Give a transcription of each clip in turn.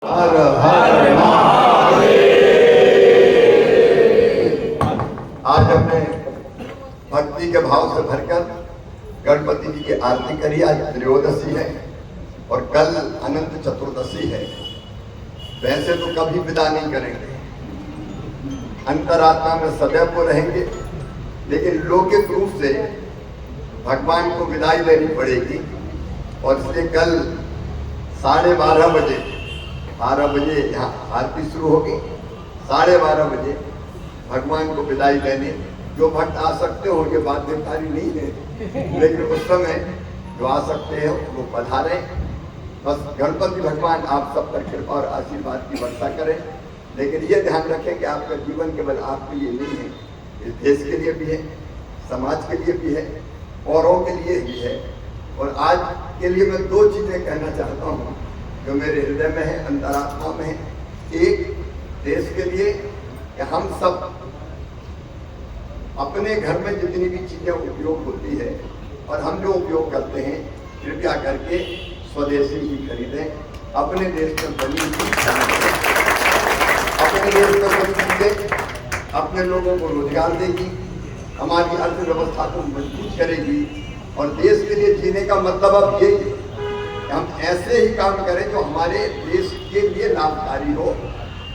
हर हर महादेव। आज हमने भक्ति के भाव से भरकर गणपति जी की आरती करी। आज त्रयोदशी है और कल अनंत चतुर्दशी है। वैसे तो कभी विदा नहीं करेंगे, अंतरात्मा में सदैव वो रहेंगे, लेकिन लौकिक रूप से भगवान को विदाई लेनी पड़ेगी। और इसलिए कल 12:30 बजे 12 बजे यहाँ आरती शुरू होगी। 12:30 बजे भगवान को विदाई देने जो भक्त आ सकते हो, ये बाध्यकारी नहीं है, लेकिन उस समय जो आ सकते हैं वो पधारें। बस गणपति भगवान आप सब पर कृपा और आशीर्वाद की वर्षा करें। लेकिन ये ध्यान रखें कि आपका जीवन केवल आपके लिए नहीं है, इस देश के लिए भी है, समाज के लिए भी है, औरों के लिए भी है। और आज के लिए मैं 2 चीजें कहना चाहता हूँ जो मेरे हृदय में है, अंतरात्मा में है। एक, देश के लिए कि हम सब अपने घर में जितनी भी चीजें उपयोग होती है और हम जो उपयोग करते हैं, कृपया करके स्वदेशी ही खरीदें। अपने देश में बनी अपने देश में बनी चीजें अपने लोगों को रोजगार देगी, हमारी अर्थव्यवस्था को मजबूत करेगी। और देश के लिए जीने का मतलब अब यही है कि हम ऐसे ही काम करें जो हमारे देश के लिए लाभकारी हो।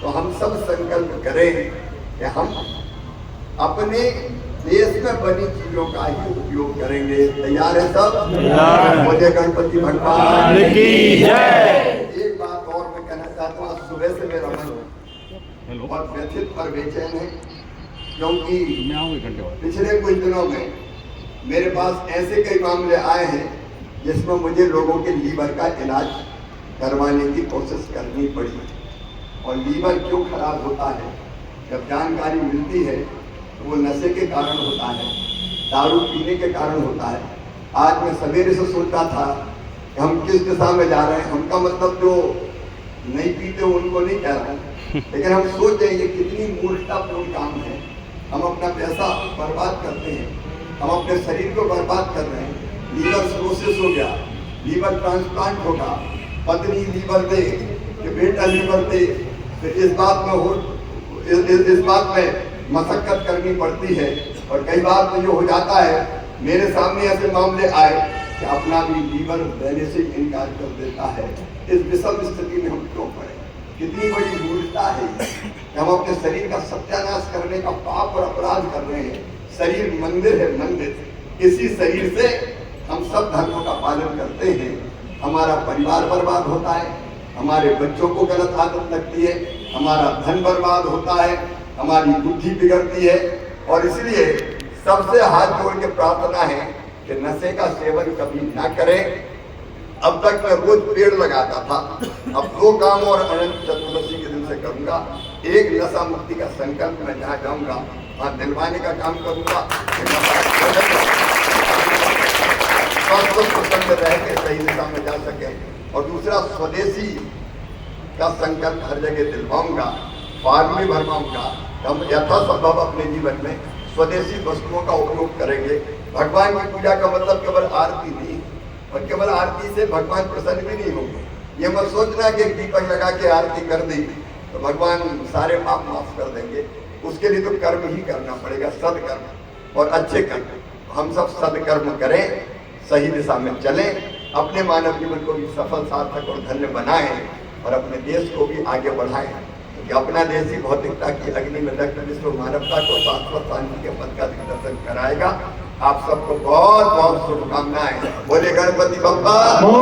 तो हम सब संकल्प करें कि हम अपने देश में बनी चीजों का ही उपयोग करेंगे। तैयार है सब? मुझे गणपति भगवान की जय। एक बात और मैं कहना चाहता हूँ, सुबह से मेरा मन बहुत व्यथित और बेचैन है, क्योंकि पिछले कुछ दिनों में मेरे पास ऐसे कई मामले आए हैं जिसमें मुझे लोगों के लीवर का इलाज करवाने की कोशिश करनी पड़ी। और लीवर क्यों खराब होता है, जब जानकारी मिलती है तो वो नशे के कारण होता है, दारू पीने के कारण होता है। आज मैं सवेरे से सोचा था कि हम किस दिशा में जा रहे हैं। हमका मतलब जो नहीं पीते उनको नहीं कह रहा हूँ, लेकिन हम सोच रहे हैं ये कितनी मूर्खतापूर्ण काम है। हम अपना पैसा बर्बाद करते हैं, हम अपने शरीर को बर्बाद कर रहे हैं। लीवर सिरोसिस हो गया, लीवर ट्रांसप्लांट होगा, पत्नी लीवर दे कि बेटा लीवर दे, तो इस बात में मशक्कत करनी पड़ती है। और कई बार तो ये हो जाता है, मेरे सामने ऐसे मामले आए कि अपना भी लीवर देने से इनकार कर देता है। इस विषम स्थिति में हम क्यों पड़े? कितनी बड़ी मूर्खता है कि हम अपने शरीर का सत्यानाश करने का पाप और अपराध कर रहे हैं। शरीर मंदिर है, मंदिर। इसी शरीर से हम सब धर्मों का पालन करते हैं। हमारा परिवार बर्बाद होता है, हमारे बच्चों को गलत आदत लगती है, हमारा धन बर्बाद होता है, हमारी बुद्धि बिगड़ती है। और इसलिए सबसे हाथ जोड़ के प्रार्थना है कि नशे का सेवन कभी ना करें। अब तक मैं रोज पेड़ लगाता था, अब 2 काम और अनंत चतुर्दशी के दिन से करूंगा। एक, नशा मुक्ति का संकल्प मैं जहाँ जाऊंगा वहाँ दिलवाने का काम करूंगा, प्रसन्न रह के सही दिशा में जा सके। और दूसरा, स्वदेशी का संकल्प हर जगह दिलवाऊंगा, फार्म में भरवाऊंगा। हम यथासंभव अपने जीवन में स्वदेशी वस्तुओं का उपयोग करेंगे। भगवान की पूजा का मतलब केवल आरती नहीं, और केवल आरती से भगवान प्रसन्न भी नहीं होंगे। ये मत सोचना कि एक दीपक लगा के आरती कर दी तो भगवान सारे पाप माफ कर देंगे। उसके लिए तो कर्म ही करना पड़ेगा, सदकर्म और अच्छे कर्म। हम सब सदकर्म करें, सही दिशा में चलें, अपने मानव जीवन को भी सफल, सार्थक और धन्य बनाएं और अपने देश को भी आगे बढ़ाएं। क्योंकि अपना देश ही भौतिकता की अग्नि में दग्ध विश्व मानवता को शाश्वत शांति के पद का दिग्दर्शन कराएगा। आप सबको बहुत बहुत शुभकामनाएं। बोले गणपति बप्पा।